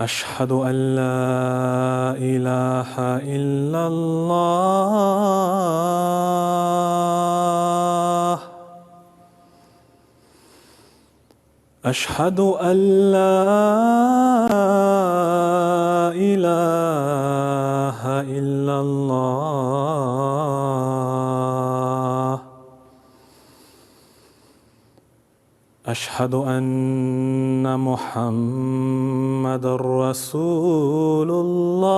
أشهد أن لا إله إلا الله أشهد أن لا إله إلا الله أشهد أن محمد رسول الله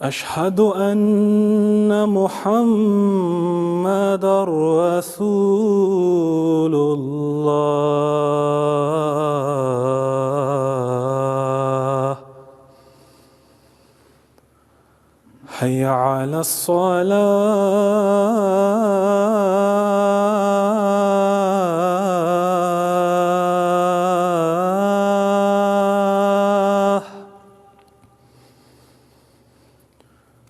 أشهد أن محمد رسول الله حي على الصلاة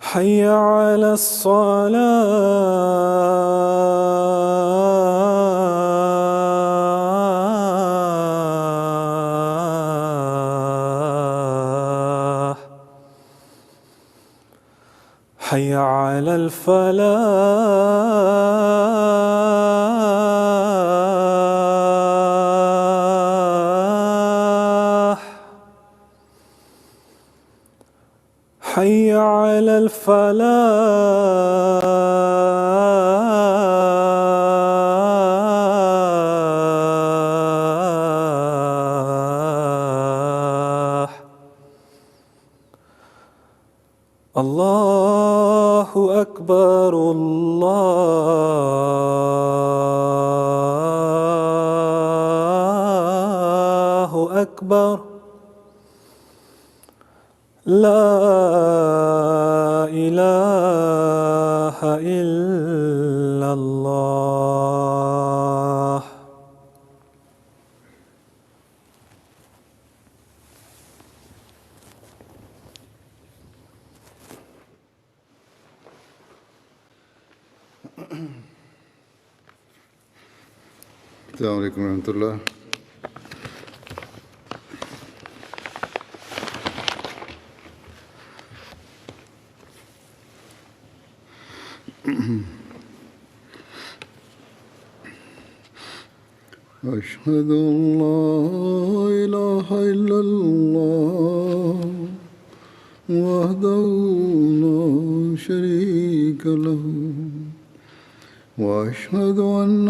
حي على الصلاة حي على الفلاح حي على الفلاح الله أكبر الله أكبر لا إله إلا الله السلام عليكم ورحمة الله. أشهد أن لا إله إلا الله وحده لا شريك له وأشهد أن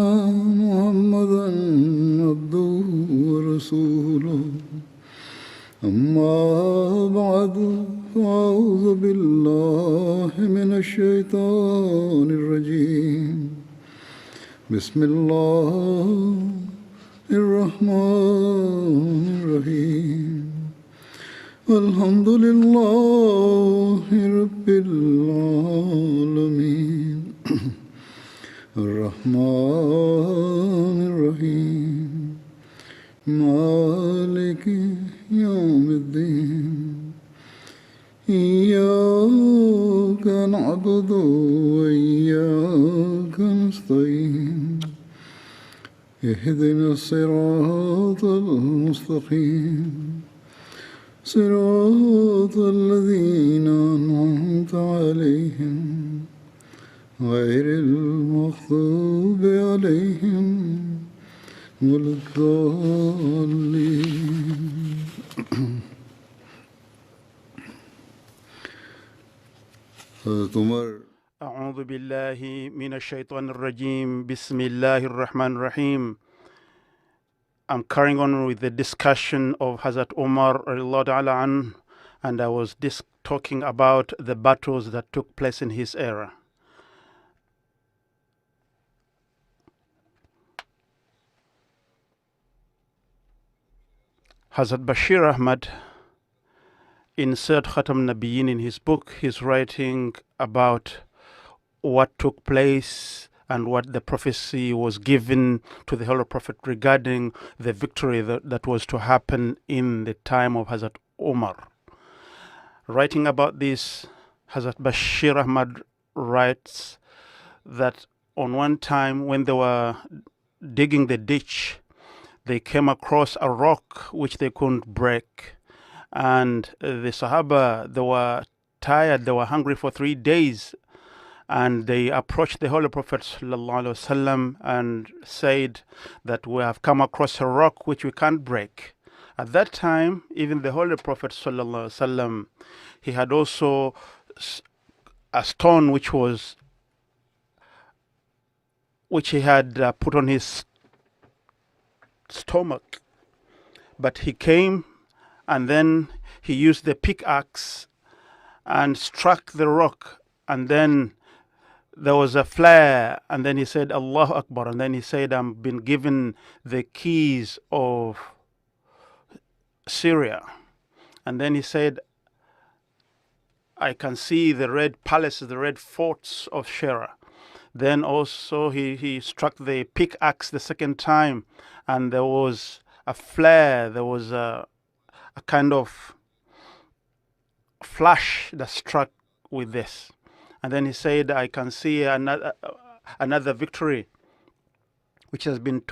محمدًا عبده ورسوله أما بعد فأعوذ بالله من الشيطان الرجيم بسم الله الرحمن الرحيم الحمد لله رب العالمين الرحمن الرحيم مالك يوم الدين إياك نعبد وإياك نستعين اهدنا الصراط المستقيم صراط الذين أنعمت عليهم غير المغضوب عليهم ولا الضالين. أعوذ بالله من الشيطان الرجيم بسم الله الرحمن الرحيم. I'm carrying on with the discussion of Hazrat Umar radiallahu ta'ala anhu, and I was talking about the battles that took place in his era. Hazrat Bashir Ahmad in Sayyid Khatam Nabiyyin, in his book, he's writing about what took place and what the prophecy was given to the Holy Prophet regarding the victory that was to happen in the time of Hazrat Umar. Writing about this, Hazrat Bashir Ahmad writes that on one time when they were digging the ditch, they came across a rock which they couldn't break. And the Sahaba, they were tired, they were hungry for 3 days. And they approached the Holy Prophet ﷺ and said that we have come across a rock which we can't break. At that time, even the Holy Prophet ﷺ, he had also a stone which he had put on his stomach. But he came and then he used the pickaxe and struck the rock, and then there was a flare, and then he said, Allahu Akbar, and then he said, I've been given the keys of Syria. And then he said, I can see the red palaces, the red forts of Shira. Then also he struck the pickaxe the second time, and there was a flare, there was a kind of flash that struck with this. And then he said, I can see another victory which has been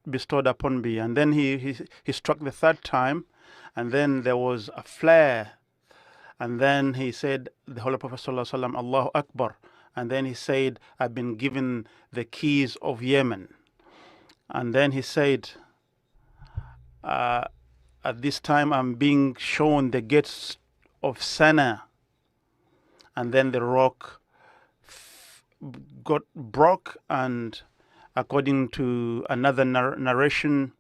bestowed upon me. And then he struck the third time, and then there was a flare. And then he said, the Holy Prophet ﷺ, Allahu Akbar. And then he said, I've been given the keys of Yemen. And then he said, at this time I'm being shown the gates of Sana. And then the rock got broke, and according to another narration,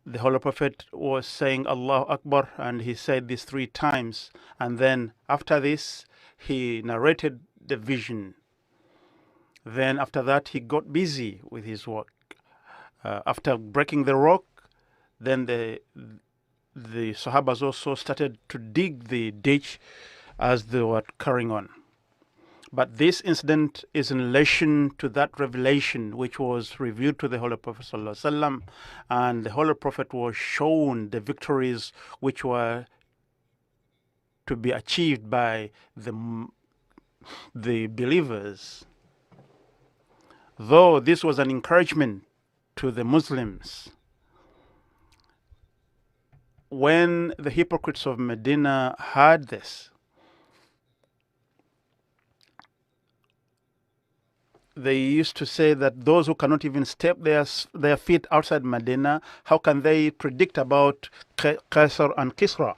the Holy Prophet was saying Allahu Akbar, and he said this 3 times. And then after this, he narrated the vision. Then after that, he got busy with his work. After breaking the rock, then the Sahabas also started to dig the ditch as they were carrying on. But this incident is in relation to that revelation which was revealed to the Holy Prophet ﷺ, and the Holy Prophet was shown the victories which were to be achieved by the believers. Though this was an encouragement to the Muslims, when the hypocrites of Medina heard this, they used to say that those who cannot even step their feet outside Medina, how can they predict about Qaisar and Kisra?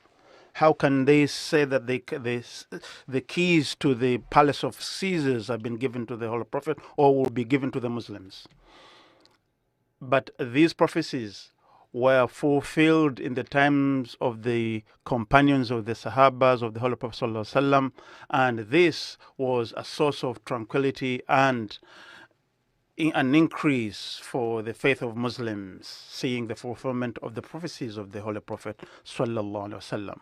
How can they say that the keys to the palace of Caesars have been given to the Holy Prophet or will be given to the Muslims? But these prophecies were fulfilled in the times of the companions of the Sahabas of the Holy Prophet ﷺ, and this was a source of tranquility and an increase for the faith of Muslims, seeing the fulfillment of the prophecies of the Holy Prophet ﷺ.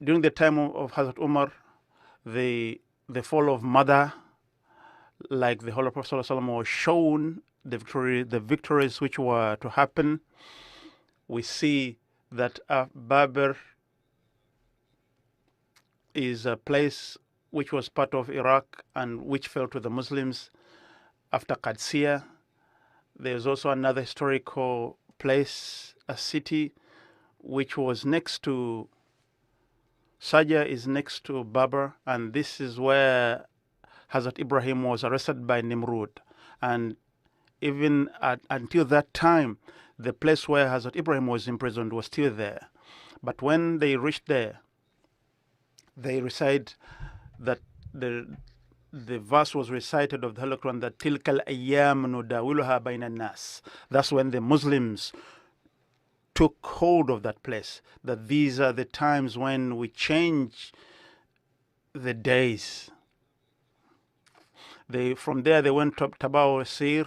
During the time of Hazrat Umar, the fall of Mada, like the Holy Prophet ﷺ was shown the victories which were to happen. We see that Babur is a place which was part of Iraq and which fell to the Muslims after Qadisiyah. There's also another historical place, a city, which was next to Sajah, is next to Babur, and this is where Hazrat Ibrahim was arrested by Nimrud. And even until that time, the place where Hazrat Ibrahim was imprisoned was still there. But when they reached there, they recite that the verse was recited of the Holy Quran that Tilkal ayyam nudawiluha bayna nas. That's when the Muslims took hold of that place, that these are the times when we change the days. From there they went to Tabao Sir,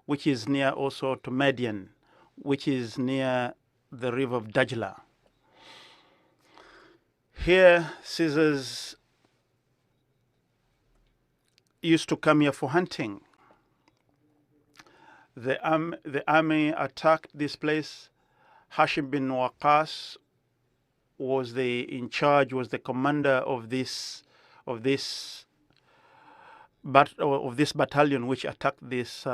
which is near also to Madian, which is near the river of Dajla. Here, Caesars used to come here for hunting. The army attacked this place. Hashim bin Waqas was the commander of this of this battalion which attacked this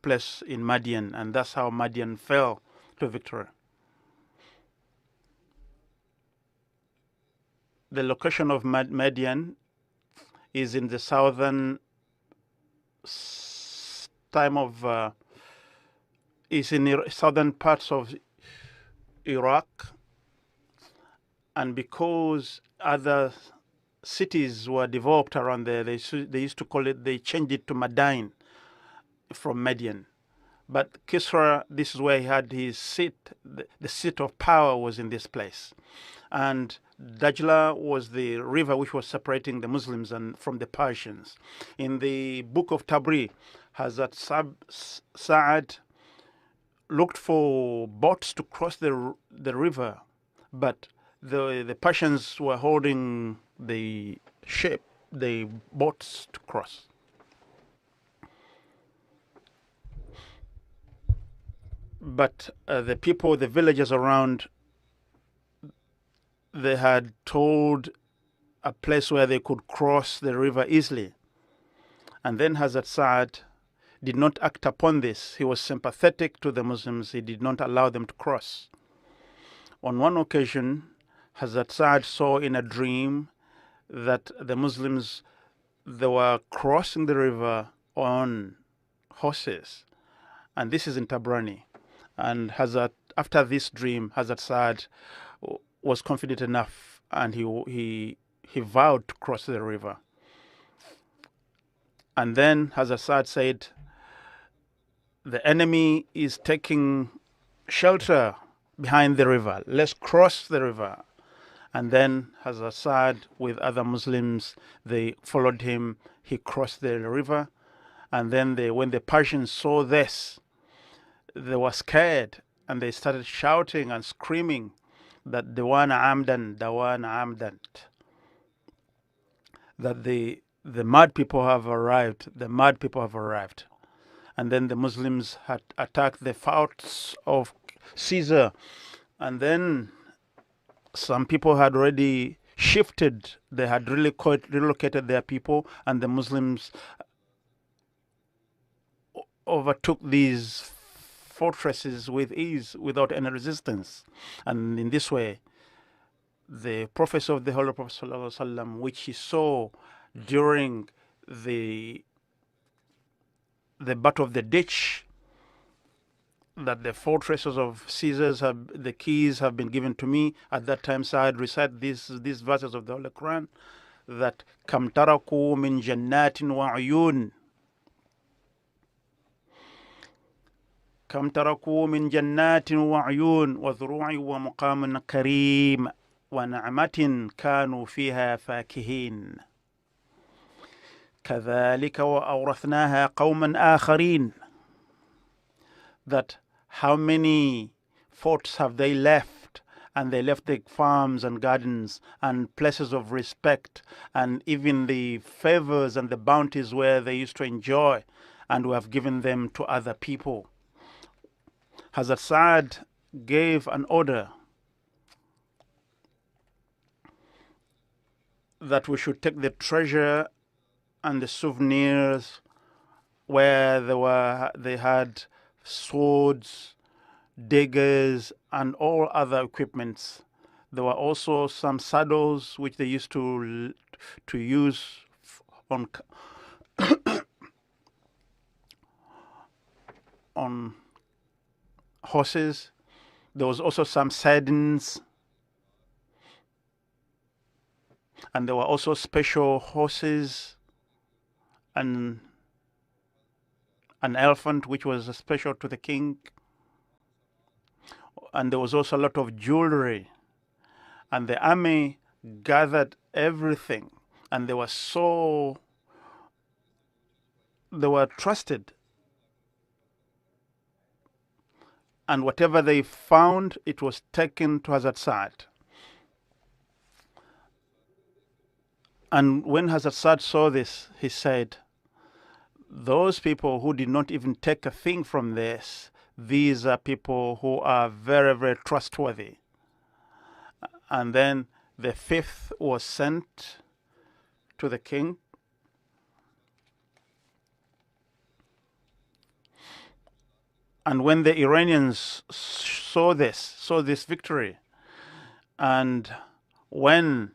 place in Madian, and that's how Madian fell to victory. The location of Madian is in the southern is in the southern parts of Iraq, and because other cities were developed around there, they used to call it, they changed it to Madain from Madian. But Kisra, this is where he had his seat. The seat of power was in this place. And Dajla was the river which was separating the Muslims from the Persians. In the book of Tabri, Hazrat Sa'ad looked for boats to cross the river, but the Persians were holding the boats to cross. But the people, the villagers around, they had told a place where they could cross the river easily. And then Hazrat Sa'ad did not act upon this. He was sympathetic to the Muslims. He did not allow them to cross. On one occasion, Hazrat Sa'ad saw in a dream that the Muslims, they were crossing the river on horses. And this is in Tabrani. And after this dream, Hazrat Sa'ad was confident enough, and he vowed to cross the river. And then Hazrat Sa'ad said, the enemy is taking shelter behind the river. Let's cross the river. And then Hazrat Sa'ad with other Muslims, they followed him. He crossed the river. And then when the Persians saw this, they were scared, and they started shouting and screaming that Dawana Amdan, that the mad people have arrived, the mad people have arrived. And then the Muslims had attacked the forts of Caesar, and then some people had already shifted, they had relocated their people, and the Muslims overtook these fortresses with ease without any resistance. And in this way, the Prophet of the Holy Prophet ﷺ, which he saw during the Battle of the Ditch, that the fortresses of Caesar's the keys have been given to me. At that time, Sa'ad recite these verses of the Holy Quran, that Kam taraku min jannatin wa uyun, كم تركوا من جنات وعيون وزروع ومقام كريم ونعمة كانوا فيها فاكهين كذلك وأورثناها قوما آخرين. That how many forts have they left, and they left the farms and gardens and places of respect and even the favors and the bounties where they used to enjoy, and we have given them to other people. Hazrat Sa'ad gave an order that we should take the treasure and the souvenirs where they had swords, daggers, and all other equipments. There were also some saddles which they used to use on on horses. There was also some sardines, and there were also special horses and an elephant which was special to the king, and there was also a lot of jewelry. And the army gathered everything, and they were trusted. And whatever they found, it was taken to Hazrat Sa'ad. And when Hazrat Sa'ad saw this, he said, those people who did not even take a thing from this, these are people who are very, very trustworthy. And then the fifth was sent to the king. And when the Iranians saw this victory, and when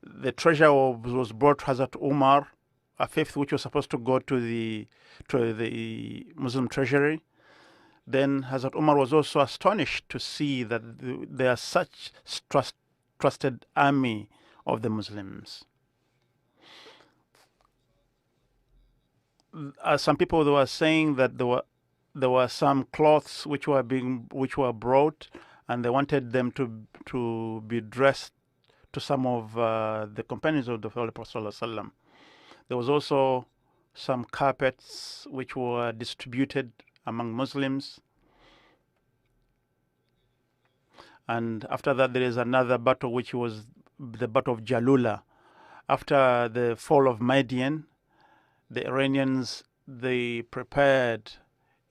the treasure was brought to Hazrat Umar, a fifth which was supposed to go to the Muslim treasury, then Hazrat Umar was also astonished to see that there are such trusted army of the Muslims. Some people were saying that there were some cloths which were brought, and they wanted them to be dressed to some of the companions of the Holy Prophet ﷺ. There was also some carpets which were distributed among Muslims. And after that, there is another battle, which was the Battle of Jalula. After the fall of Madian, the Iranians, they prepared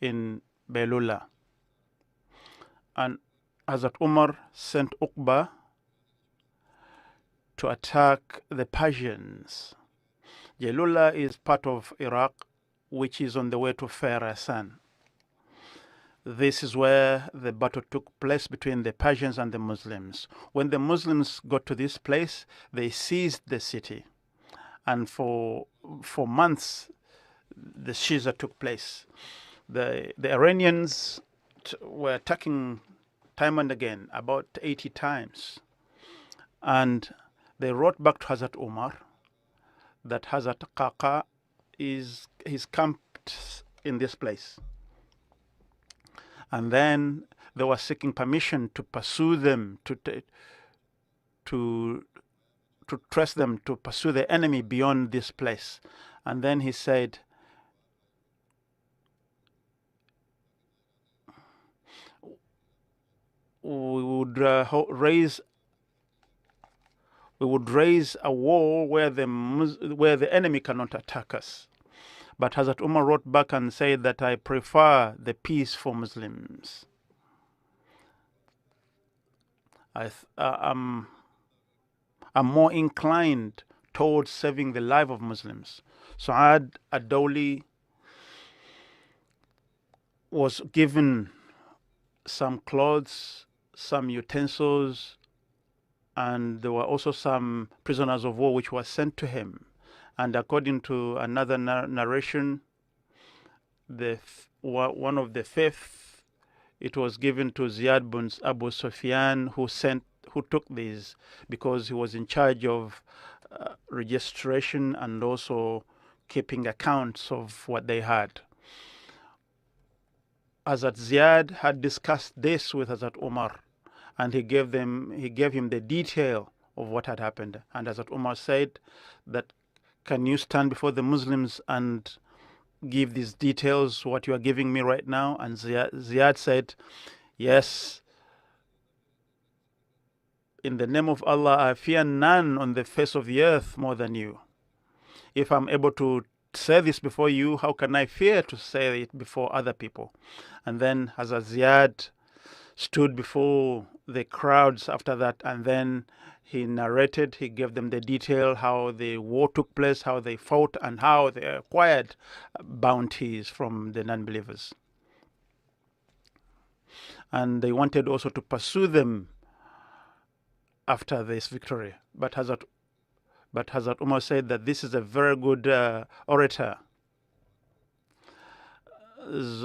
in Belula. And Hazrat Umar sent Uqba to attack the Persians. Jalula is part of Iraq, which is on the way to Khorasan. This is where the battle took place between the Persians and the Muslims. When the Muslims got to this place, they seized the city. And for months, the Shiza took place. The Iranians were attacking time and again, about 80 times. And they wrote back to Hazrat Umar that Hazrat Qaqa is camped in this place. And then they were seeking permission to pursue them, to trace them, to pursue the enemy beyond this place. And then he said, we would raise a wall where the enemy cannot attack us. But Hazrat Umar wrote back and said that I prefer the peace for Muslims. I'm more inclined towards saving the life of Muslims. Saad ad-Dawli was given some clothes, some utensils, and there were also some prisoners of war which were sent to him. And according to another narration, one of the fifth, it was given to Ziyad bin Abu Sufyan, who took these because he was in charge of registration and also keeping accounts of what they had. Hazrat Ziyad had discussed this with Hazrat Umar, and he gave him the detail of what had happened. And Hazrat Umar said that, can you stand before the Muslims and give these details, what you are giving me right now? And Ziyad said, yes, in the name of Allah, I fear none on the face of the earth more than you. If I'm able to say this before you, how can I fear to say it before other people? And then Hazrat Ziyad stood before the crowds after that, and then he narrated, he gave them the detail, how the war took place, how they fought, and how they acquired bounties from the non-believers. And they wanted also to pursue them after this victory. But Hazrat Umar said that this is a very good orator.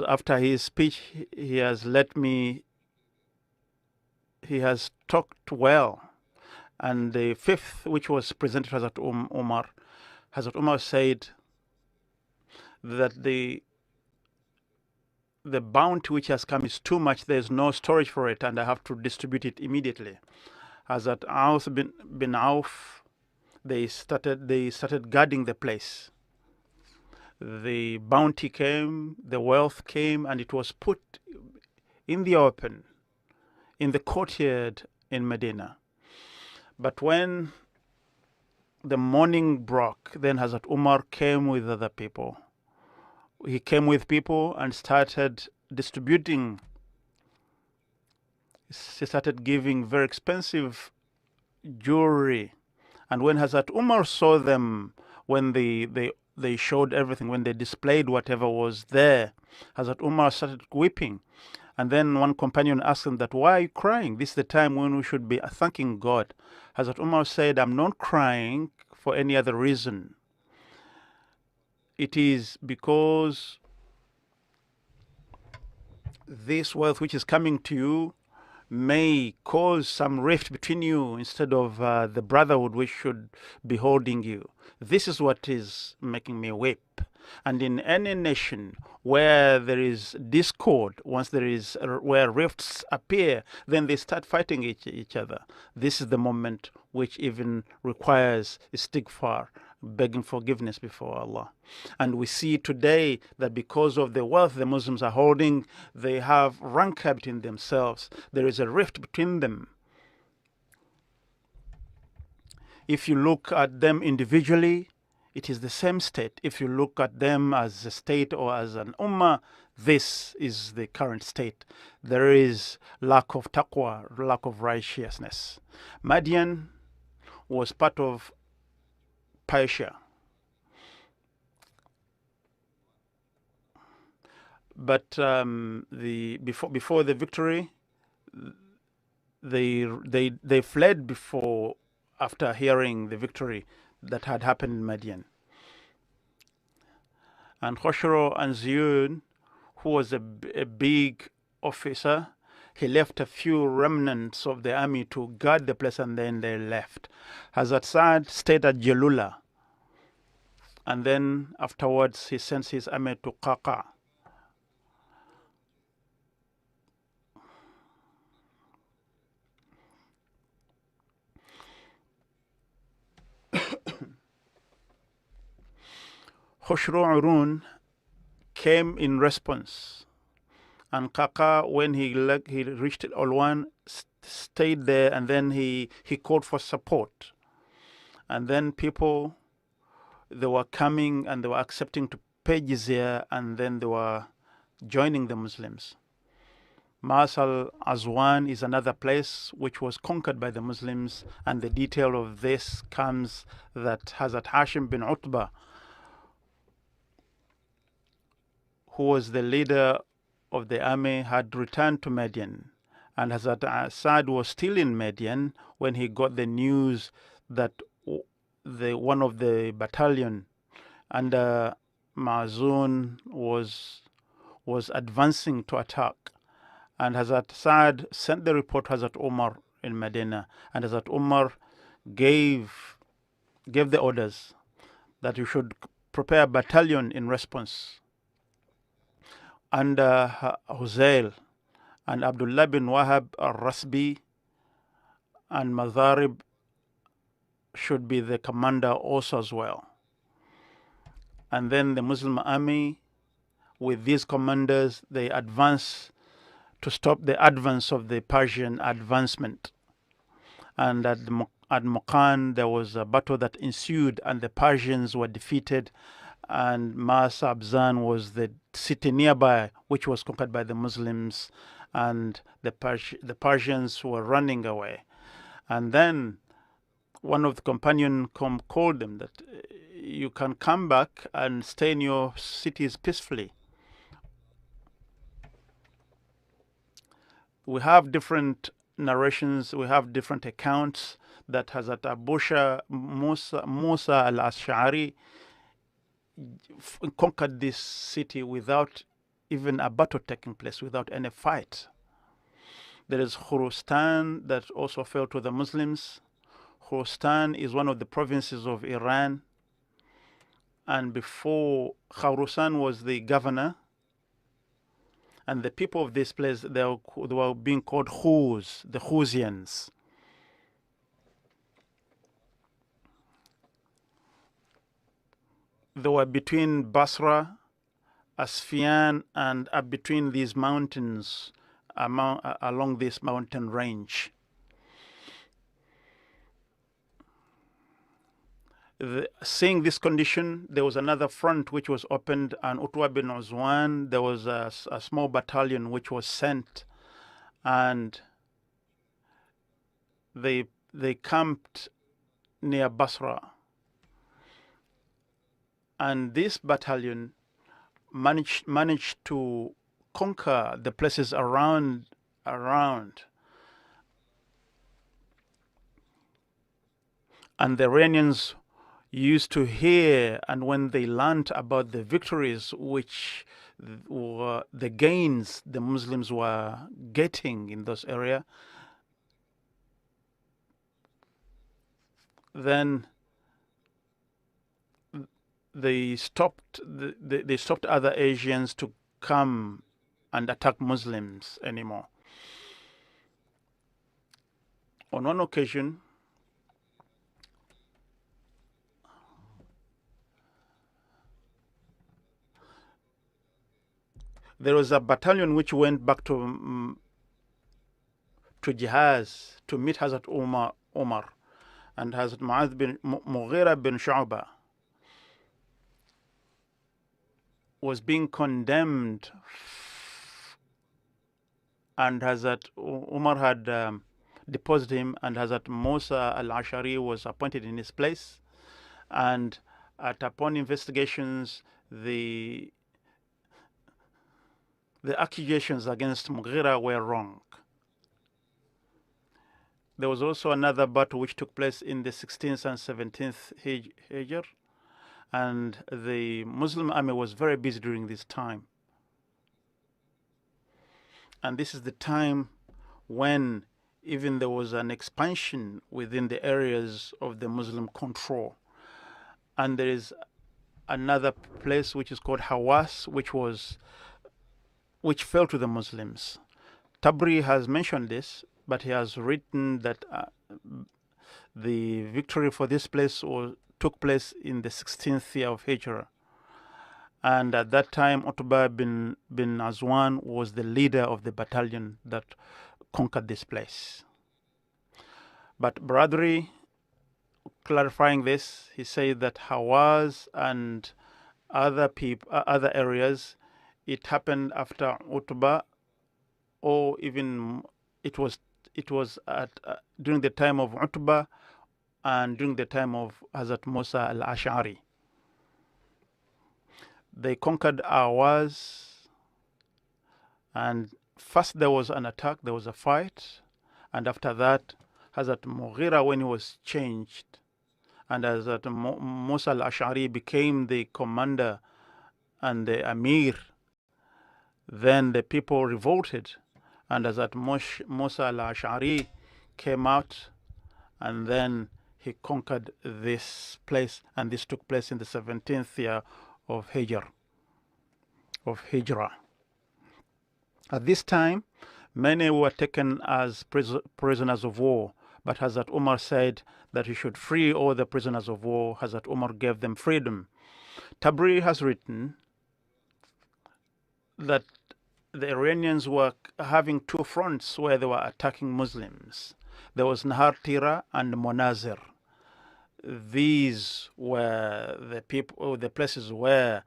After his speech, he has talked well. And the fifth, which was presented to Hazrat Umar, Hazrat Umar said that the bounty which has come is too much, there's no storage for it, and I have to distribute it immediately. Hazrat Auf bin Auf, they started guarding the place. The bounty came, the wealth came, and it was put in the open, in the courtyard in Medina. But when the morning broke, then Hazrat Umar came with other people. He came with people and started distributing. He started giving very expensive jewelry. And when Hazrat Umar saw them, when the they showed everything, when they displayed whatever was there, Hazrat Umar started weeping. And then one companion asked him that, why are you crying? This is the time when we should be thanking God. Hazrat Umar said, I'm not crying for any other reason. It is because this wealth which is coming to you may cause some rift between you instead of the brotherhood which should be holding you. This is what is making me weep. And in any nation where there is discord, where rifts appear, then they start fighting each other. This is the moment which even requires istighfar, begging forgiveness before Allah. And we see today that because of the wealth the Muslims are holding, they have rancor between themselves. There is a rift between them. If you look at them individually, it is the same state. If you look at them as a state or as an ummah, this is the current state. There is lack of taqwa, lack of righteousness. Madian was part of Persia. But before the victory, they fled after hearing the victory that had happened in Madian. And Khoshro and Ziyun, who was a big officer, he left a few remnants of the army to guard the place, and then they left. Hazrat Saad stayed at Jalula, and then afterwards he sent his army to Qaqa. Khoshro Urun came in response, and Qaqa, when he reached Olwan, stayed there, and then he called for support. And then people, they were coming and they were accepting to pay jizya, and then they were joining the Muslims. Masal Azwan is another place which was conquered by the Muslims, and the detail of this comes that Hazrat Hashim bin Utbah, who was the leader of the army, had returned to Madian, and Hazrat Saad was still in Madian when he got the news that one of the battalion under Ma'zun was advancing to attack. And Hazrat Saad sent the report to Hazrat Umar in Medina, and Hazrat Umar gave the orders that you should prepare a battalion in response. And Huzail and Abdullah bin Wahab al-Rasbi and Mazarib should be the commander also as well. And then the Muslim army, with these commanders, they advance to stop the advance of the Persian advancement. And at Muqan, there was a battle that ensued, and the Persians were defeated, and Mas Abzan was the city nearby, which was conquered by the Muslims, and the Persians were running away. And then one of the companions called them that you can come back and stay in your cities peacefully. We have different narrations, we have different accounts that Hazrat Abusha Musa al-Ash'ari conquered this city without even a battle taking place, without any fight. There is Khurastan that also fell to the Muslims. Khurastan is one of the provinces of Iran, and before Khurasan was the governor, and the people of this place, they were being called Khuz, the Khuzians. They were between Basra, Asfian, and between these mountains, along this mountain range. Seeing this condition, there was another front which was opened, and Utwa bin Uzwan, there was a small battalion which was sent, and they camped near Basra. And this battalion managed to conquer the places around. And the Iranians used to hear, and when they learned about the victories which were the gains the Muslims were getting in those areas, then they stopped other Asians to come and attack Muslims anymore. On one occasion, there was a battalion which went back to Jihaz to meet Hazrat Umar and Hazrat Mughira bin Shu'bah was being condemned, and Hazrat Umar had deposed him, and Hazrat Musa al-Ash'ari was appointed in his place. And upon investigations, the accusations against Mughira were wrong. There was also another battle which took place in the 16th and 17th Hijr, and the Muslim army was very busy during this time. And this is the time when even there was an expansion within the areas of the Muslim control. And there is another place which is called Hawas, which fell to the Muslims. Tabri has mentioned this, but he has written that the victory for this place took place in the 16th year of Hijrah. And at that time, Utbah bin Azwan was the leader of the battalion that conquered this place. But Bradri, clarifying this, he said that Hawaz and other areas, it happened after Utbah, or even it was at during the time of Utbah and during the time of Hazrat Musa al-Ash'ari. They conquered Awaz, and first there was an attack, there was a fight, and after that Hazrat Mughira, when he was changed, and Hazrat Musa al-Ash'ari became the commander and the Amir, then the people revolted, and Hazrat Musa al-Ash'ari came out, and then he conquered this place, and this took place in the 17th year of Hijrah. At this time, many were taken as prisoners of war, but Hazrat Umar said that he should free all the prisoners of war. Hazrat Umar gave them freedom. Tabri has written that the Iranians were having two fronts where they were attacking Muslims. There was Nahar Tira and Monazir. These were the places where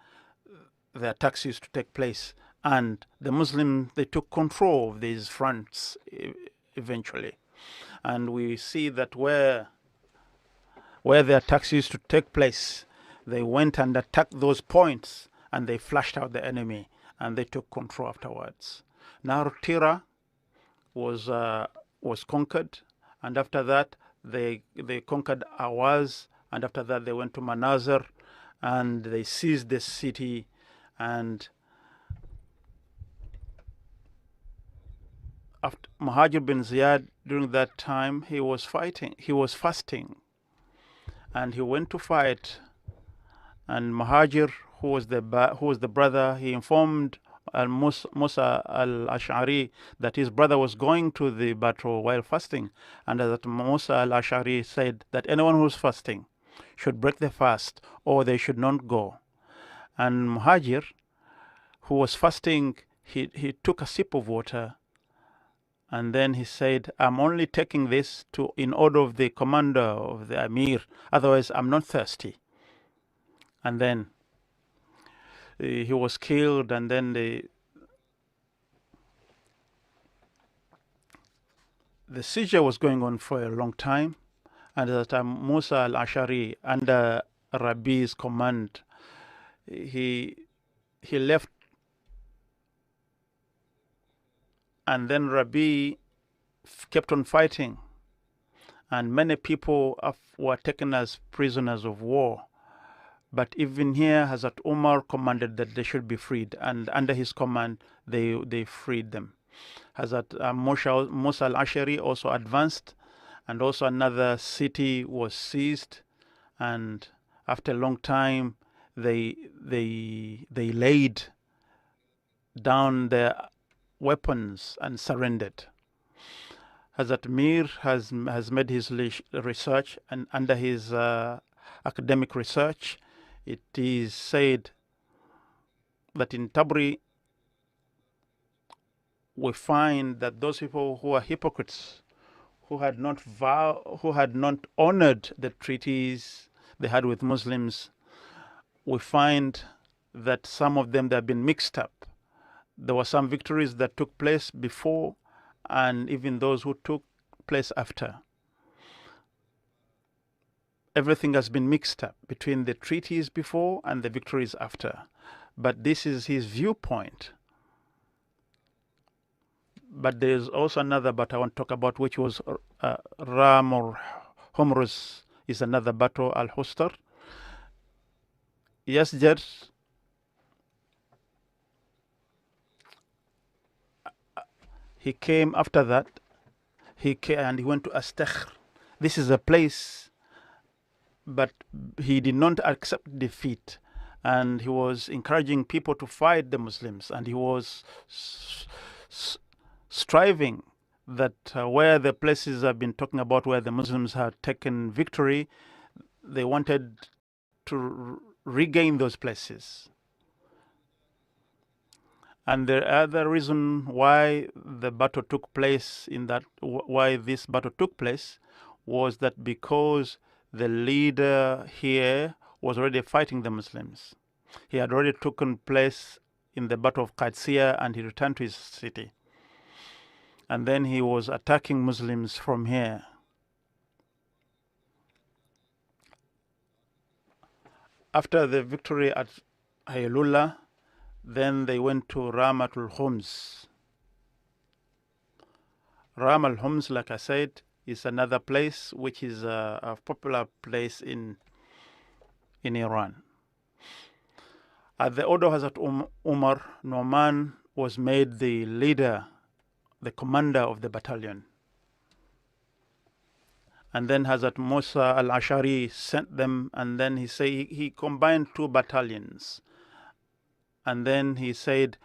the attacks used to take place, and the Muslims, they took control of these fronts eventually. And we see that where the attacks used to take place, they went and attacked those points, and they flushed out the enemy, and they took control afterwards. Nahar Tira was conquered, and after that they conquered Awaz, and after that they went to Manazir, and they seized the city. And after Muhajir bin Ziyad, during that time, he was fasting, and he went to fight. And Muhajir, who was the brother, he informed Musa al-Ash'ari that his brother was going to the battle while fasting, and that Musa al-Ash'ari said that anyone who is fasting should break the fast, or they should not go. And Muhajir, who was fasting, he took a sip of water, and then he said, I'm only taking this in order of the commander of the Amir, otherwise I'm not thirsty. And then he was killed, and then the siege was going on for a long time, and at that time Musa al-Ash'ari, under Rabi's command, he left, and then Rabi kept on fighting, and many people were taken as prisoners of war. But even here, Hazrat Umar commanded that they should be freed, and under his command, they freed them. Hazrat Musa al-Ashari also advanced, and also another city was seized, and after a long time, they laid down their weapons and surrendered. Hazrat Mir has made his research, and under his academic research, it is said that in Tabri we find that those people who are hypocrites, who had not honored the treaties they had with Muslims, we find that some of them, they have been mixed up. There were some victories that took place before, and even those who took place after. Everything has been mixed up between the treaties before and the victories after. But this is his viewpoint. But there is also another battle I want to talk about, which was Ram or Humrus is another battle, Al-Hustar. Yasjar, he came after that. He came and he went to Astakhr. This is a place, but he did not accept defeat, and he was encouraging people to fight the Muslims, and he was striving that where the places I've been talking about where the Muslims had taken victory, they wanted to regain those places. And the other reason why the battle took place why this battle took place was that because the leader here was already fighting the Muslims. He had already taken place in the Battle of Qadisiyah, and he returned to his city. And then he was attacking Muslims from here. After the victory at Hayalullah, then they went to Ramatul Homs. Ram al-Homs, like I said, is another place which is a popular place in Iran. At the order of Hazrat Umar, Nu'man was made the leader, the commander of the battalion. And then Hazrat Musa al-Ashari sent them, and then he combined two battalions. And then he said,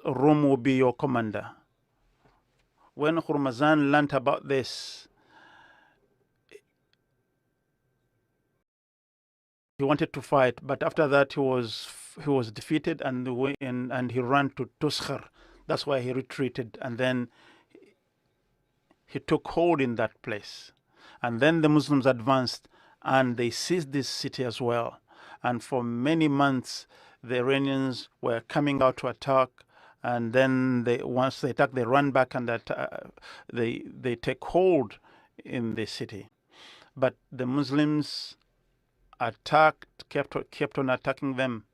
Rum will be your commander. When Hurmazan learnt about this, he wanted to fight, but after that he was defeated, and he ran to Tuskar. That's why he retreated, and then he took hold in that place. And then the Muslims advanced, and they seized this city as well. And for many months, the Iranians were coming out to attack, and then once they attack, they run back, and they take hold in the city. But the Muslims kept on attacking them.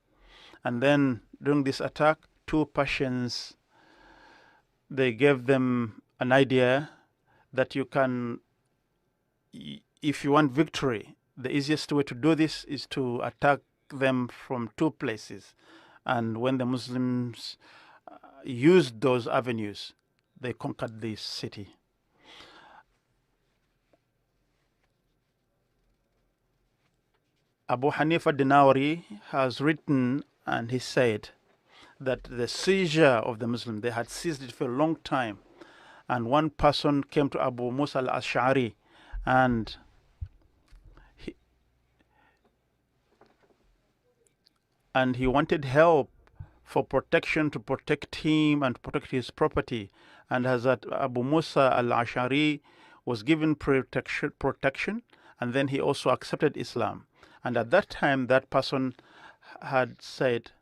And then during this attack, two Persians, they gave them an idea that if you want victory, the easiest way to do this is to attack them from two places. And when the Muslims used those avenues, they conquered this city. Abu Hanifa Dinawari has written, and he said that the seizure of the Muslims, they had seized it for a long time. And one person came to Abu Musa al-Ash'ari, and he wanted help for protection, to protect him and to protect his property. And Hazrat Abu Musa al-Ash'ari was given protection, and then he also accepted Islam. And at that time, that person had said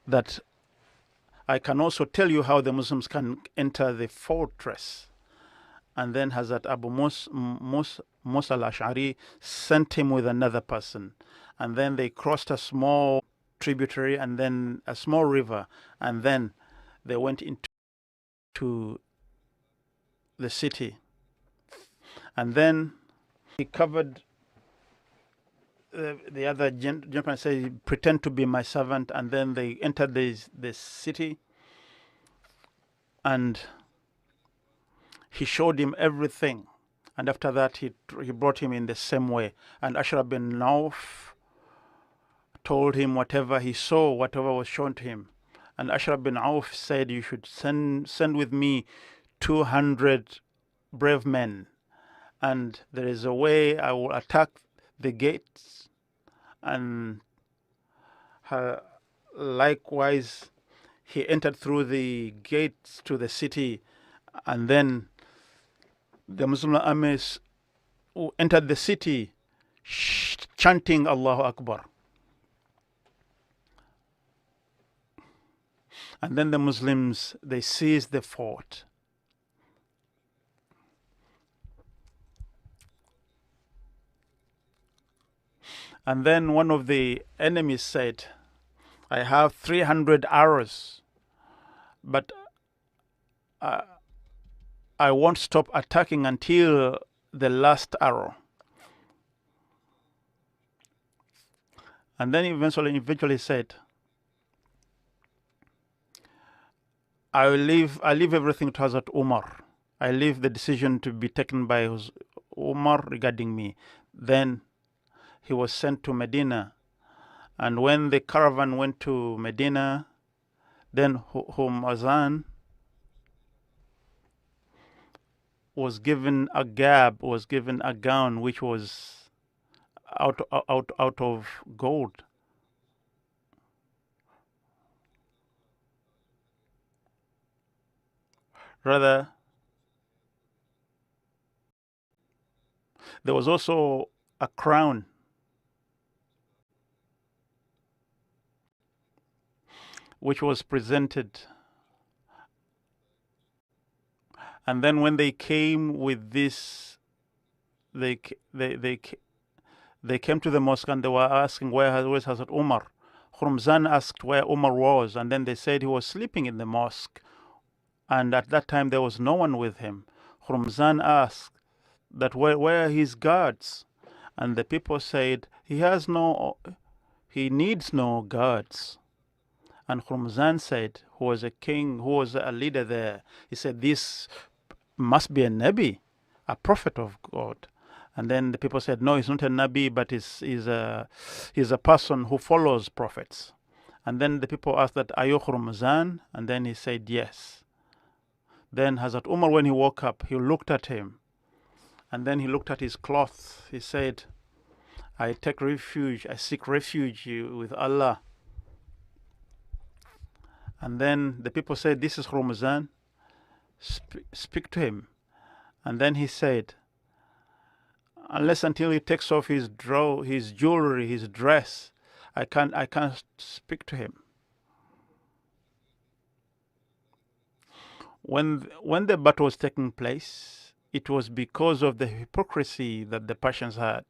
that I can also tell you how the Muslims can enter the fortress. And then Hazrat Abu Musa al-Ash'ari sent him with another person. And then they crossed a small tributary and then a small river. And then they went into the city. And then he covered the other gentleman, said, pretend to be my servant. And then they entered the city. And he showed him everything. And after that, he brought him in the same way. And Ashraf bin Auf told him whatever he saw, whatever was shown to him. And Ashraf bin Auf said, you should send with me 200 brave men. And there is a way I will attack the gates. And likewise, he entered through the gates to the city. And then the Muslim armies entered the city chanting Allahu Akbar. And then the Muslims, they seized the fort. And then one of the enemies said, I have 300 arrows, but I won't stop attacking until the last arrow. And then eventually said, I leave everything to Hazrat Umar. I leave the decision to be taken by Umar regarding me. Then he was sent to Medina. And when the caravan went to Medina, then Humazan was given a gown which was out of gold. Rather, there was also a crown which was presented. And then when they came with this, they came to the mosque and they were asking, where's Hazrat Umar? Khurmzan asked where Umar was, and then they said he was sleeping in the mosque. And at that time there was no one with him. Khurmzan asked that where are his guards? And the people said, he needs no guards. And Khurmzan said, who was a king, who was a leader there, he said, this must be a Nabi, a prophet of God. And then the people said, no, he's not a Nabi, but he's a person who follows prophets. And then the people asked that, are you Khurmzan? And then he said, yes. Then Hazrat Umar, when he woke up, he looked at him. And then he looked at his cloth. He said, I seek refuge with Allah. And then the people said, this is Khurmzan. Speak to him. And then he said, unless until he takes off his jewelry, his dress, I can't speak to him. When the battle was taking place, it was because of the hypocrisy that the Persians had.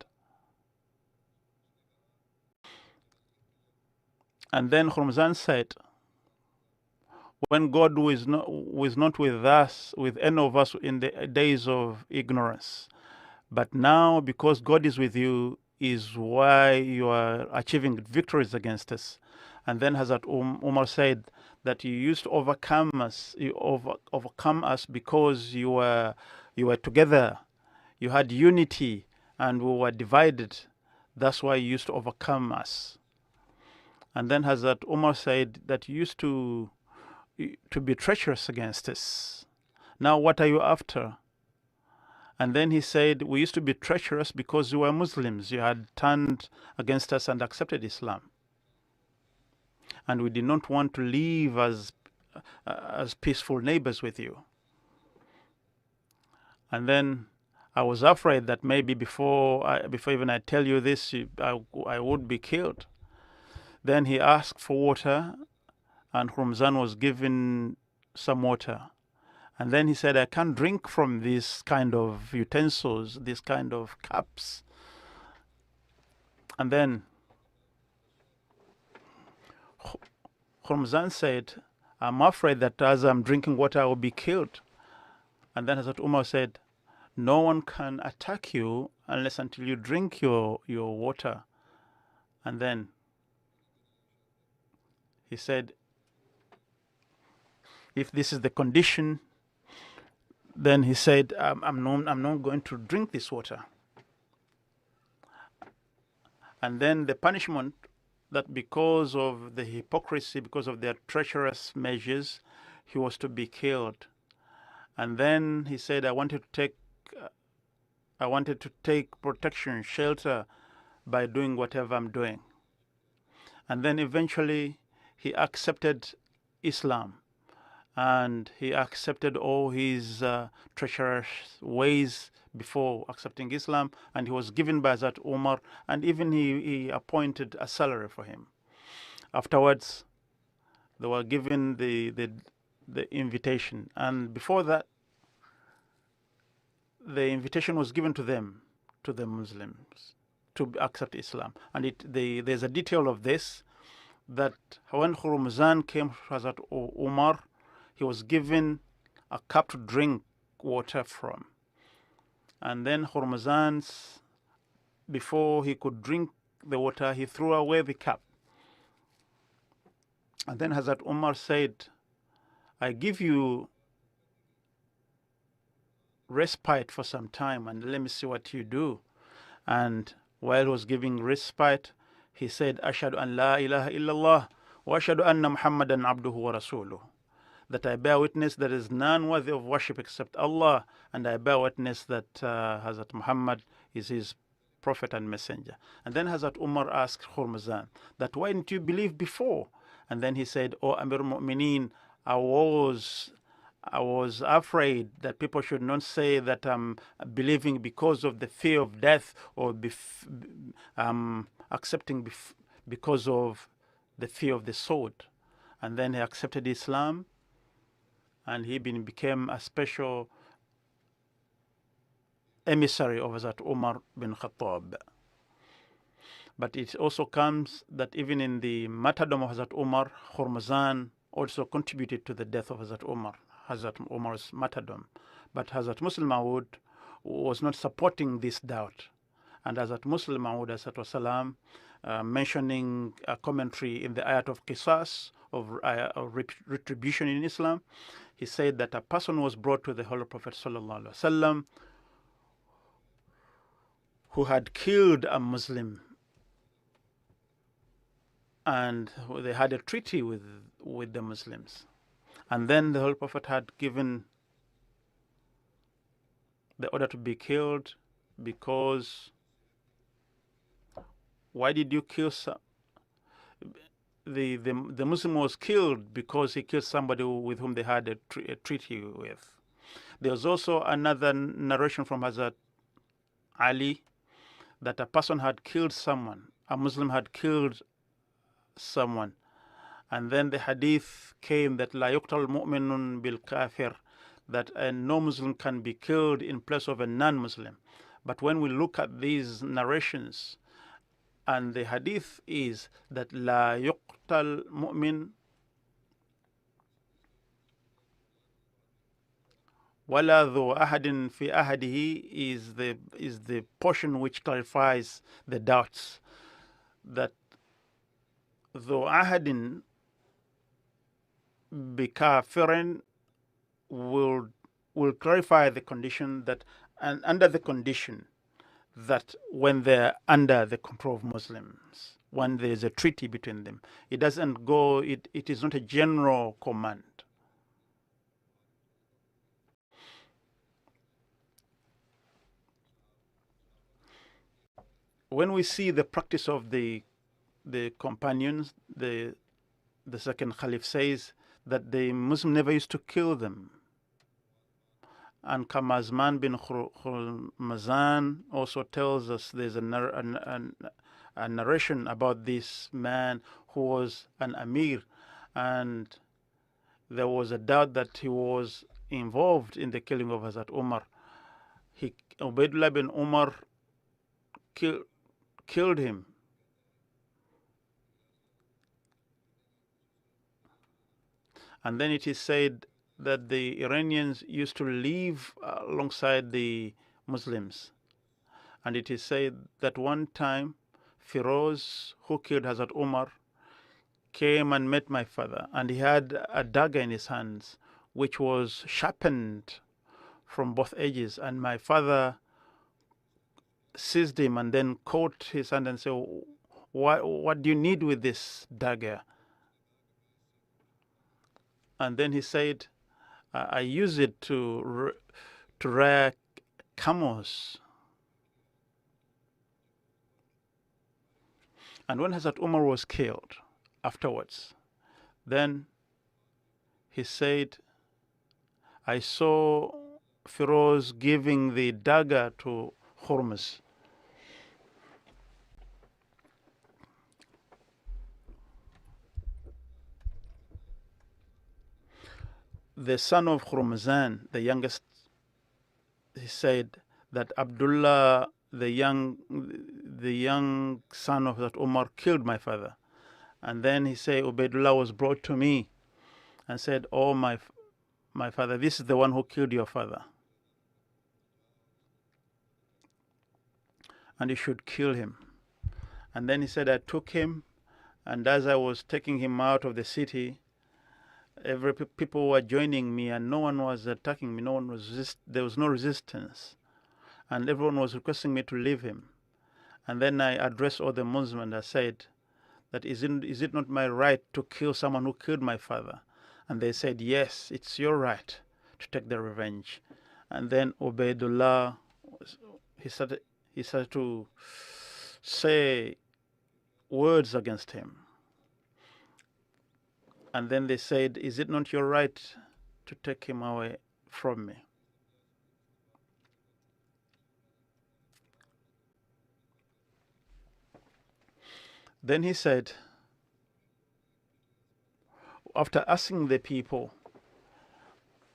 And then Khurmzan said, when God was not with us, with any of us in the days of ignorance, but now because God is with you is why you are achieving victories against us. And then Hazrat Umar said that you used to overcome us, overcome us because you were together, you had unity, and we were divided. That's why you used to overcome us. And then Hazrat Umar said that you used to be treacherous against us. Now what are you after? And then he said, we used to be treacherous because you were Muslims. You had turned against us and accepted Islam. And we did not want to live as peaceful neighbors with you. And then I was afraid that maybe before even I tell you this, I would be killed. Then he asked for water, and Khurmzan was given some water. And then he said, I can't drink from this kind of utensils, this kind of cups. And then Hormuzan said, I'm afraid that as I'm drinking water, I will be killed. And then Hazrat Umar said, no one can attack you unless until you drink your water. And then he said, if this is the condition, then he said, I'm not going to drink this water. And then the punishment, that because of the hypocrisy, because of their treacherous measures, he was to be killed. And then he said, I wanted to take protection, shelter, by doing whatever I'm doing. And then eventually he accepted Islam, and he accepted all his treacherous ways before accepting Islam, and he was given by Hazrat Umar, and even he appointed a salary for him. Afterwards, they were given the invitation, and before that, the invitation was given to them, to the Muslims, to accept Islam. And there's a detail of this, that when Hormuzan came to Hazrat Umar, he was given a cup to drink water from. And then Hormuzan, before he could drink the water, he threw away the cup. And then Hazrat Umar said, I give you respite for some time, and let me see what you do. And while he was giving respite, he said, Ashhadu an la ilaha illallah wa ashhadu anna Muhammadan abduhu wa rasuluh. That I bear witness there is none worthy of worship except Allah, and I bear witness that Hazrat Muhammad is his prophet and messenger. And then Hazrat Umar asked Hormuzan that, why didn't you believe before? And then he said, oh Amir Mu'mineen, I was afraid that people should not say that I'm believing because of the fear of death, or accepting because of the fear of the sword. And then he accepted Islam, and he became a special emissary of Hazrat Umar bin Khattab. But it also comes that even in the martyrdom of Hazrat Umar, Hormuzan also contributed to the death of Hazrat Umar, Hazrat Umar's martyrdom. But Hazrat Muslim Maud was not supporting this doubt. And Hazrat Muslim Maud, salam, mentioning a commentary in the ayat of Qisas, of retribution in Islam, he said that a person was brought to the Holy Prophet sallallahu alaihi wasallam who had killed a Muslim, and they had a treaty with the Muslims. And then the Holy Prophet had given the order to be killed, because why did you kill the Muslim was killed because he killed somebody with whom they had a treaty with. There's also another narration from Hazrat Ali that a person had killed someone, a Muslim had killed someone, and then the hadith came that la yuqtal mu'minun bil kafir, that no Muslim can be killed in place of a non-Muslim. But when we look at these narrations, and the hadith is that la yuqtal mu'min wala dhu ahadin fi ahadihi is the portion which clarifies the doubts, that dhu ahadin bi kafirin will clarify the condition that, and under the condition that when they're under the control of Muslims, when there's a treaty between them, it doesn't go, it is not a general command. When we see the practice of the companions, the second Caliph says that the Muslim never used to kill them. And Kamazman bin Khurmazan also tells us there's a narration about this man who was an Amir, and there was a doubt that he was involved in the killing of Hazrat Umar. Ubaidullah bin Umar killed him. And then it is said that the Iranians used to live alongside the Muslims. And it is said that one time Firoz, who killed Hazrat Umar, came and met my father, and he had a dagger in his hands which was sharpened from both edges, and my father seized him and then caught his hand and said, what do you need with this dagger? And then he said, I use it to rear camels. And when Hazrat Umar was killed afterwards, then he said, I saw Firoz giving the dagger to Hormuz. The son of Hormuzan, the youngest, he said that Abdullah, the young son of that Umar, killed my father. And then he said, Ubaidullah was brought to me and said, oh, my father, this is the one who killed your father. And you should kill him. And then he said, I took him, and as I was taking him out of the city, people were joining me, and no one was attacking me. There was no resistance, and everyone was requesting me to leave him. And then I addressed all the Muslims and I said, that is it not my right to kill someone who killed my father? And they said, yes, it's your right to take the revenge. And then Ubaidullah, he started to say words against him. And then they said, is it not your right to take him away from me? Then he said, after asking the people,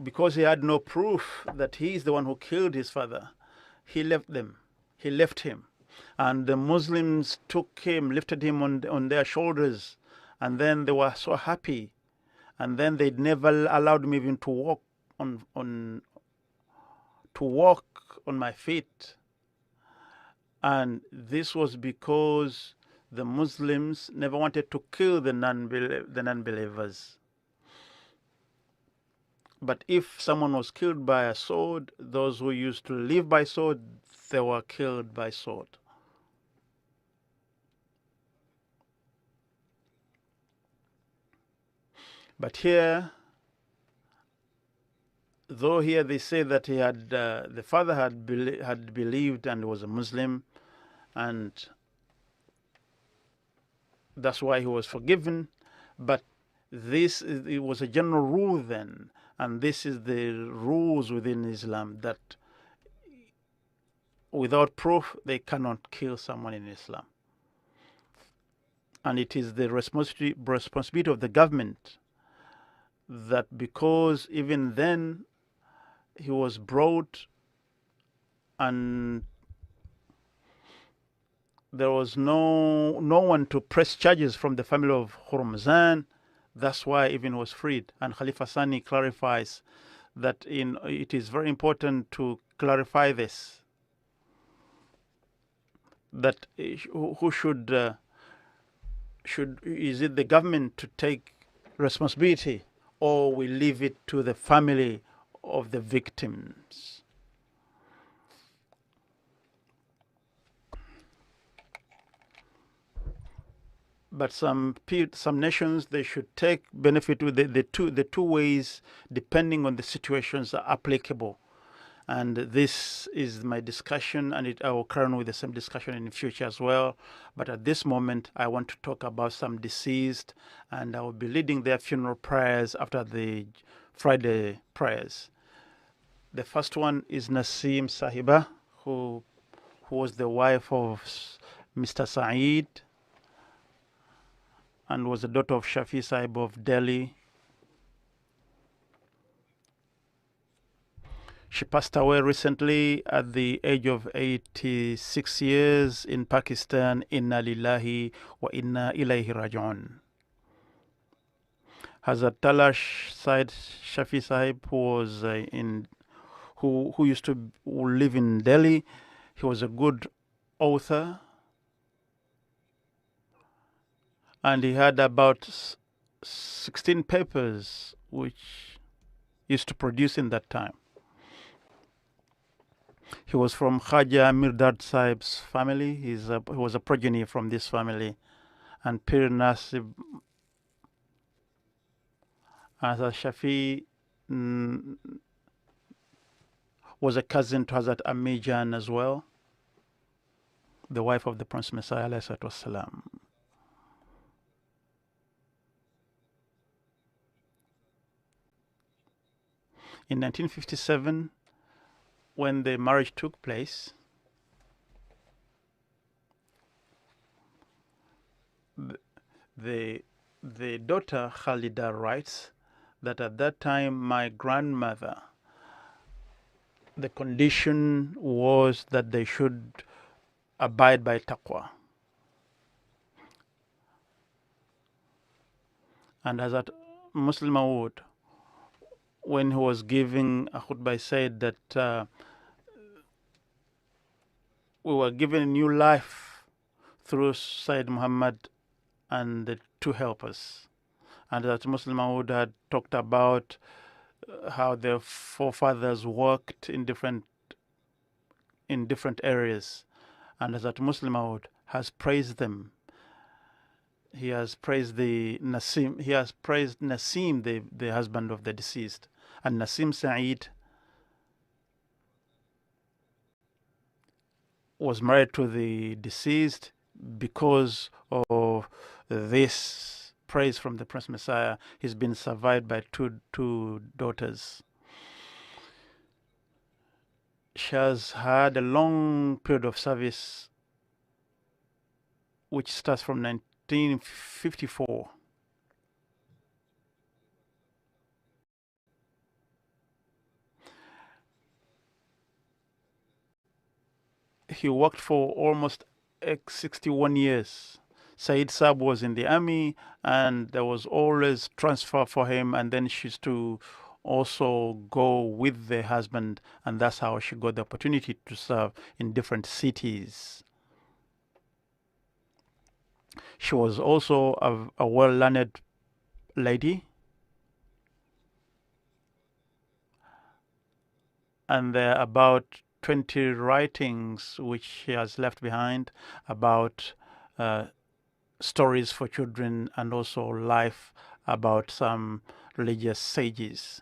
because he had no proof that he is the one who killed his father, he left them. He left him. And the Muslims took him, lifted him on their shoulders, and then they were so happy. And then they never allowed me even to walk on my feet. And this was because the Muslims never wanted to kill the non-believers. But if someone was killed by a sword, those who used to live by sword, they were killed by sword. But here, though here they say that he had, the father had believed and was a Muslim, and that's why he was forgiven. But it was a general rule then, and this is the rules within Islam, that without proof they cannot kill someone in Islam. And it is the responsibility of the government, that because even then he was brought and there was no one to press charges from the family of Hormuzan, that's why even was freed. And Khalifa Sani clarifies that it is very important to clarify this, that who should is it the government to take responsibility, or we leave it to the family of the victims? But some nations, they should take benefit with the two ways, depending on the situations are applicable. And this is my discussion, and I will carry on with the same discussion in the future as well. But at this moment, I want to talk about some deceased, and I will be leading their funeral prayers after the Friday prayers. The first one is Nasim Sahiba, who was the wife of Mr. Saeed, and was the daughter of Shafi Sahib of Delhi. She passed away recently at the age of 86 years in Pakistan. Inna lillahi wa inna ilayhi raji'un. Hazrat Talash Said Shafi Sahib, who was who used to live in Delhi. He was a good author, and he had about 16 papers which he used to produce in that time. He was from Khaja Mirdad Sahib's family. He was a progeny from this family. And Pir Nasib Hazrat Shafi was a cousin to Hazrat Amijan as well, the wife of the Prince Messiah alayhi wassalam. In 1957, when the marriage took place, the daughter Khalida writes that at that time my grandmother, the condition was that they should abide by taqwa. And Hazrat Muslim Maud, when he was giving a khutbah, said that we were given a new life through Sayyid Muhammad and the two helpers. And that Muslim Maud had talked about how their forefathers worked in different areas. And that Muslim Maud has praised them. He has praised Nasim, the husband of the deceased. And Nasim Saeed was married to the deceased because of this praise from the Prince Messiah. He's been survived by two daughters. She has had a long period of service, which starts from 1954. He worked for almost 61 years. Said Saab was in the army, and there was always transfer for him, and then she used to also go with the husband, and that's how she got the opportunity to serve in different cities. She was also a well-learned lady, and there are about 20 writings which she has left behind about stories for children, and also life about some religious sages.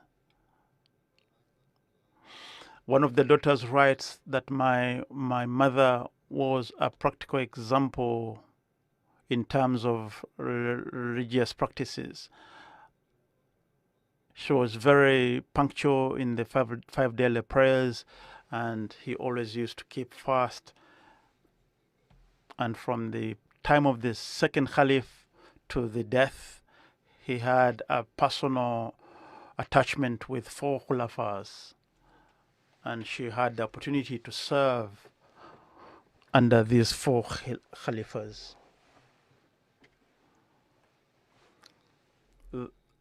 One of the daughters writes that my mother was a practical example in terms of religious practices. She was very punctual in the five daily prayers, and he always used to keep fast. And from the time of the second Caliph to the death, he had a personal attachment with 4 Khulafas, and she had the opportunity to serve under these 4 Khalifas.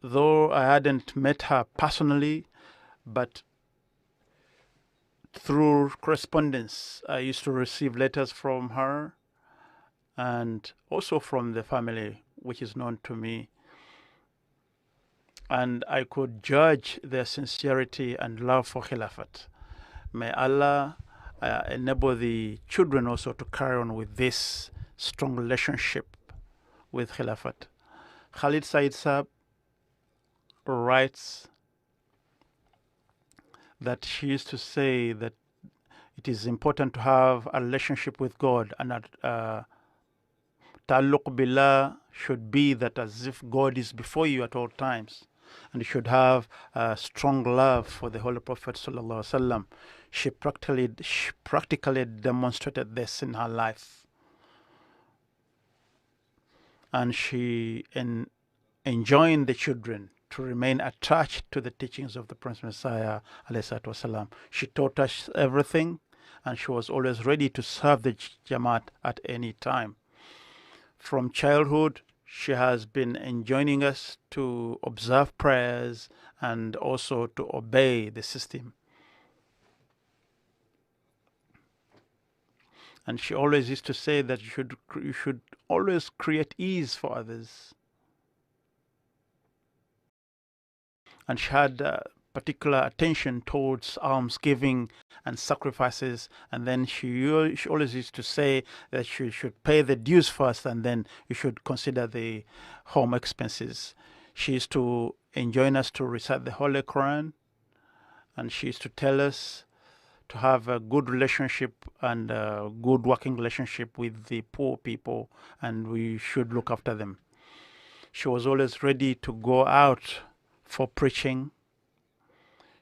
Though I hadn't met her personally, but through correspondence, I used to receive letters from her, and also from the family, which is known to me. And I could judge their sincerity and love for Khilafat. May Allah enable the children also to carry on with this strong relationship with Khilafat. Khalid Said Saab writes that she used to say that it is important to have a relationship with God, and that Ta'alluq Billah should be that as if God is before you at all times, and you should have a strong love for the Holy Prophet Sallallahu Alaihi Wasallam. She practically demonstrated this in her life, and she enjoined the children to remain attached to the teachings of the Prince Messiah ﷺ. She taught us everything, and she was always ready to serve the Jamaat at any time. From childhood, she has been enjoining us to observe prayers and also to obey the system. And she always used to say that you should always create ease for others. And she had particular attention towards almsgiving and sacrifices. And then she always used to say that you should pay the dues first, and then you should consider the home expenses. She used to enjoin us to recite the Holy Quran, and she used to tell us to have a good relationship and a good working relationship with the poor people, and we should look after them. She was always ready to go out for preaching.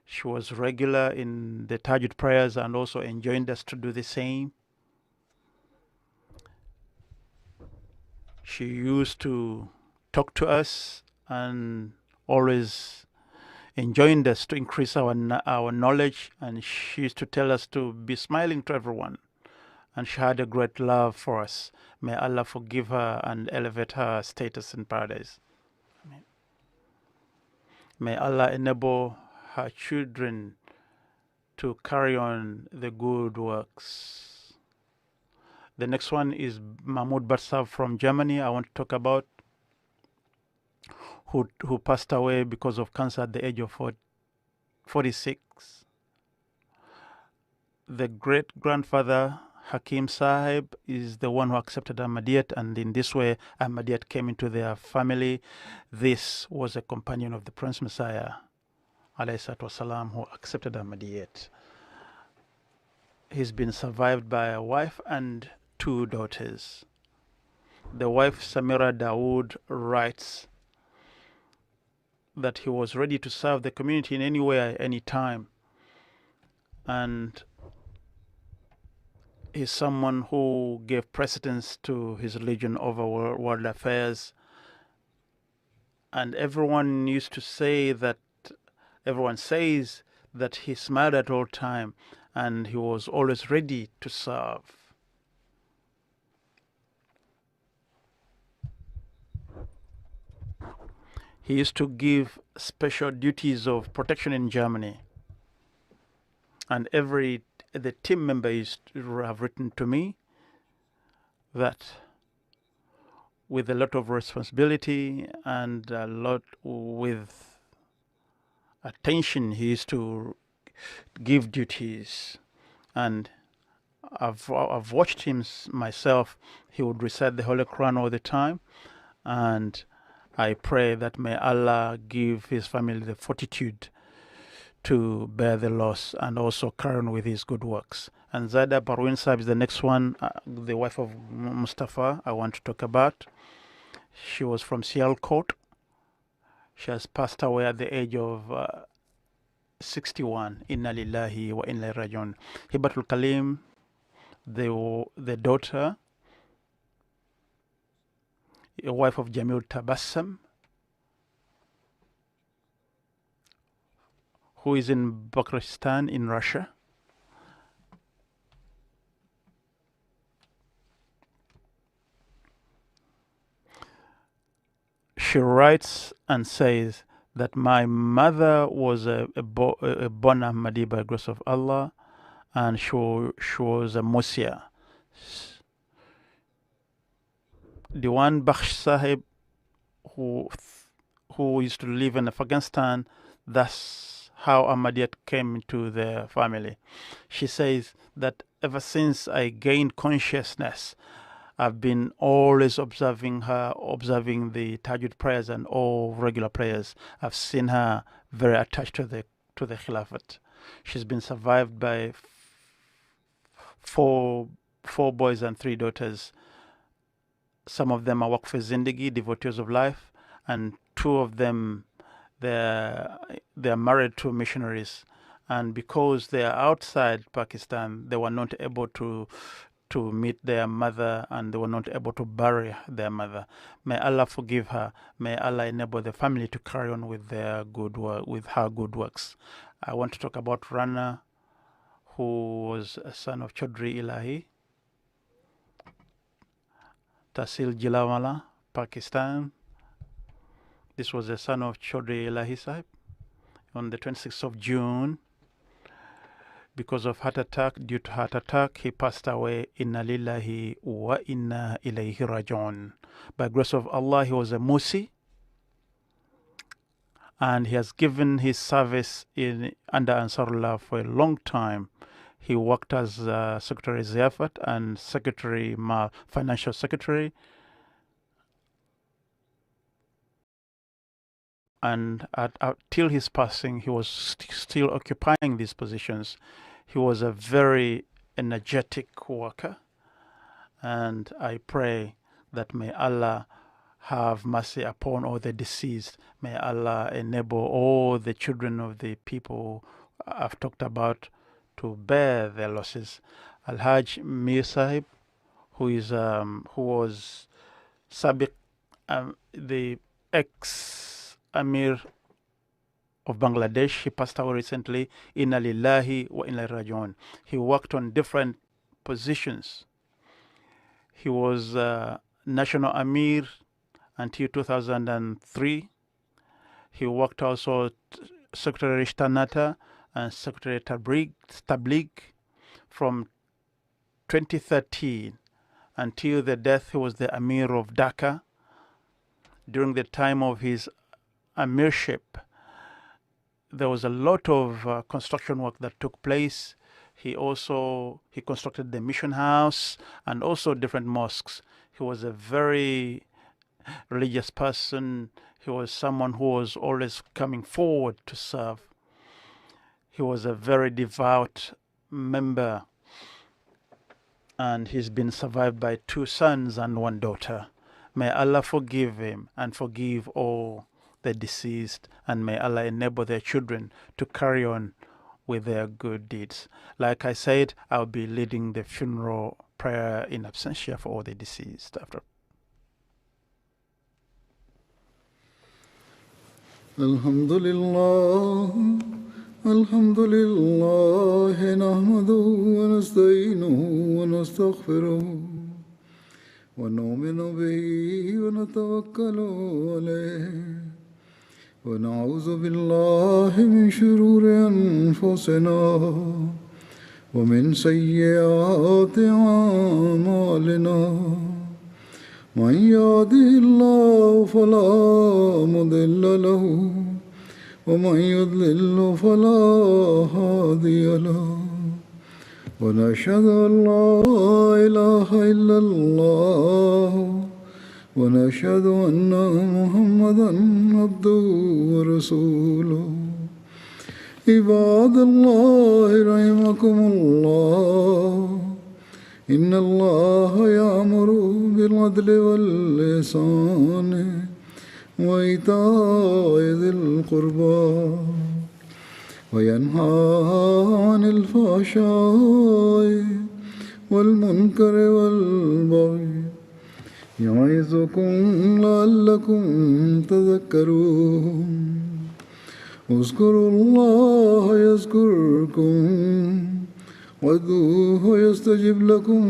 She was regular in the Tahajjud prayers and also enjoined us to do the same. She used to talk to us and always enjoined us to increase our knowledge, and she used to tell us to be smiling to everyone. And she had a great love for us. May Allah forgive her and elevate her status in paradise. Amen. May Allah enable her children to carry on the good works. The next one is Mahmoud Barsab from Germany. I want to talk about who passed away because of cancer at the age of 46. The great-grandfather, Hakim Sahib, is the one who accepted Ahmadiyyat, and in this way, Ahmadiyyat came into their family. This was a companion of the Prince Messiah, ﷺ, who accepted Ahmadiyyat. He's been survived by a wife and 2 daughters. The wife, Samira Dawood, writes that he was ready to serve the community in any way, any time. And he's someone who gave precedence to his religion over world affairs. And everyone says that he smiled at all time, and he was always ready to serve. He used to give special duties of protection in Germany. And the team member used to have written to me that with a lot of responsibility and a lot with attention, he used to give duties. And I've watched him myself. He would recite the Holy Quran all the time, and I pray that may Allah give his family the fortitude to bear the loss and also carry on with his good works. And Zada Parwin Saab is the next one, the wife of Mustafa I want to talk about. She was from Sialkot. She has passed away at the age of 61. Inna lillahi wa inna ilaihi rajiun. Hibatul Kalim, the daughter, a wife of Jamil Tabassum, who is in Pakistan in Russia. She writes and says that my mother was a born Ahmadi by grace of Allah, and she was a Musia. Diwan Bakhsh Sahib, who used to live in Afghanistan, that's how Ahmadiyyat came into their family. She says that ever since I gained consciousness, I've been always observing her, observing the Tahajjud prayers and all regular prayers. I've seen her very attached to the Khilafat. She's been survived by four boys and 3 daughters. Some of them are Waqf Zindagi, devotees of life, and 2 of them they're married to missionaries. And because they are outside Pakistan, they were not able to to meet their mother and they were not able to bury their mother. May Allah forgive her. May Allah enable the family to carry on with their good work, with her good works. I want to talk about Rana, who was a son of Chaudhry Ilahi, Tahsil Jilawala, Pakistan. This was the son of Chaudhry Ilahi Sahib. On the 26th of June, because of due to heart attack, he passed away. Inna lillahi wa inna ilayhi raji'un. By grace of Allah, he was a Musi, and he has given his service under Ansarullah for a long time. He worked as Secretary Ziyafat and Financial Secretary. And till his passing, he was still occupying these positions. He was a very energetic worker. And I pray that may Allah have mercy upon all the deceased. May Allah enable all the children of the people I've talked about to bear their losses. Al-Hajj Mir Sahib, who was Sabiq, the ex-Amir of Bangladesh. He passed away recently. Inna lillahi wa inna ilayhi raji'un. He worked on different positions. He was National Amir until 2003. He worked also Secretary Ishtanata and Secretary Tabligh from 2013 until the death. He was the Amir of Dhaka. During the time of his amirship, there was a lot of construction work that took place. He constructed the mission house and also different mosques. He was a very religious person. He was someone who was always coming forward to serve. He was a very devout member, and he's been survived by 2 sons and 1 daughter. May Allah forgive him and forgive all the deceased, and may Allah enable their children to carry on with their good deeds. Like I said, I'll be leading the funeral prayer in absentia for all the deceased after. Alhamdulillah, nahmaduhu wa nasta'inuhu wa nastaghfiruh. ونؤمن به ونتوكل عليه ونعوذ بالله من شرور أنفسنا ومن سيئات أعمالنا من يهده الله فلا مضل له ومن يضلل فلا هادي له ونشهد أن لا إله إلا الله ونشهد أن محمدا عبده ورسوله عباد الله رحمكم الله إن الله يأمر بالعدل والإحسان وإيتاء ذي القربى وينهى عن الفحشاء والمنكر والبغي يعظكم لعلكم تذكرون اذكروا الله يذكركم وادعوه يستجب لكم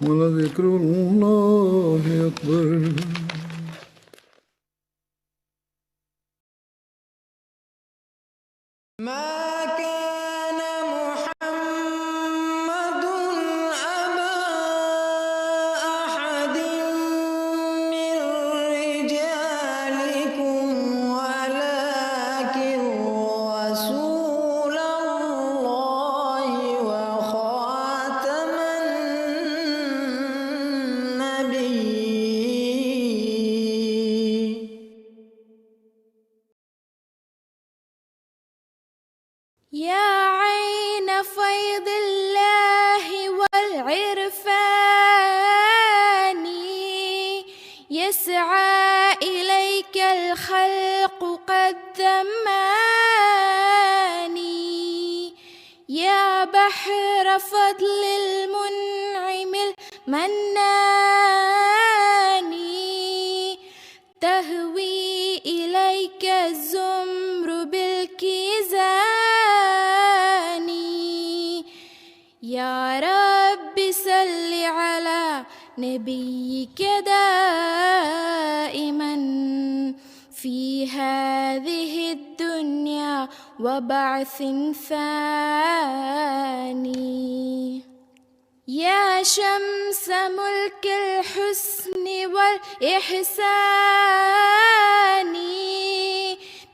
ولذكر الله أكبر. ما كان محمد أبا أحد من رجالكم ولكن رسول الله وخاتم النبيين. يا عين فيض الله والعرفان يسعى إليك الخلق قد ذماني يا بحر فضل المنعم المنان تهوي إليك الزمر بالكيزان يا رب صل على نبيك دائما في هذه الدنيا وبعث ثاني يا شمس ملك الحسن والإحسان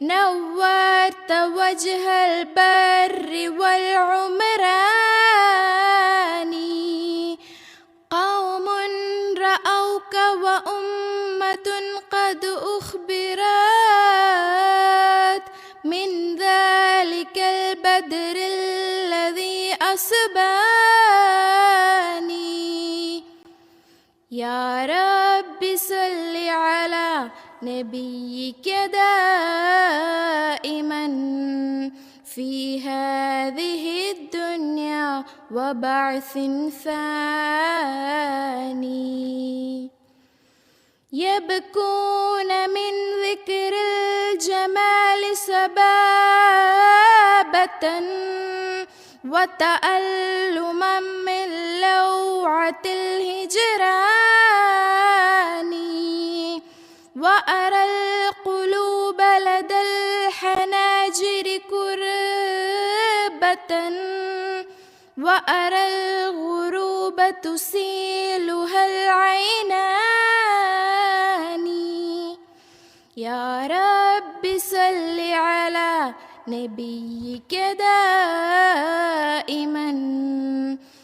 نورت وجه البر والعمران قوم رأوك وأمة قد أخبرت من ذلك البدر الذي أصباني يا رب صل على نبيك دائما في هذه الدنيا وبعث ثاني يبكون من ذكر الجمال سبابة وتألما من لوعة الهجران وأرى القلوب لدى الحناجر كربة وأرى الغروب تسيلها العينان يا رب صل على نبيك دائما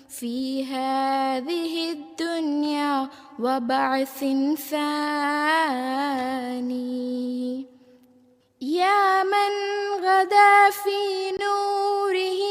في هذه الدنيا وبعث ثاني يا من غدا في نوره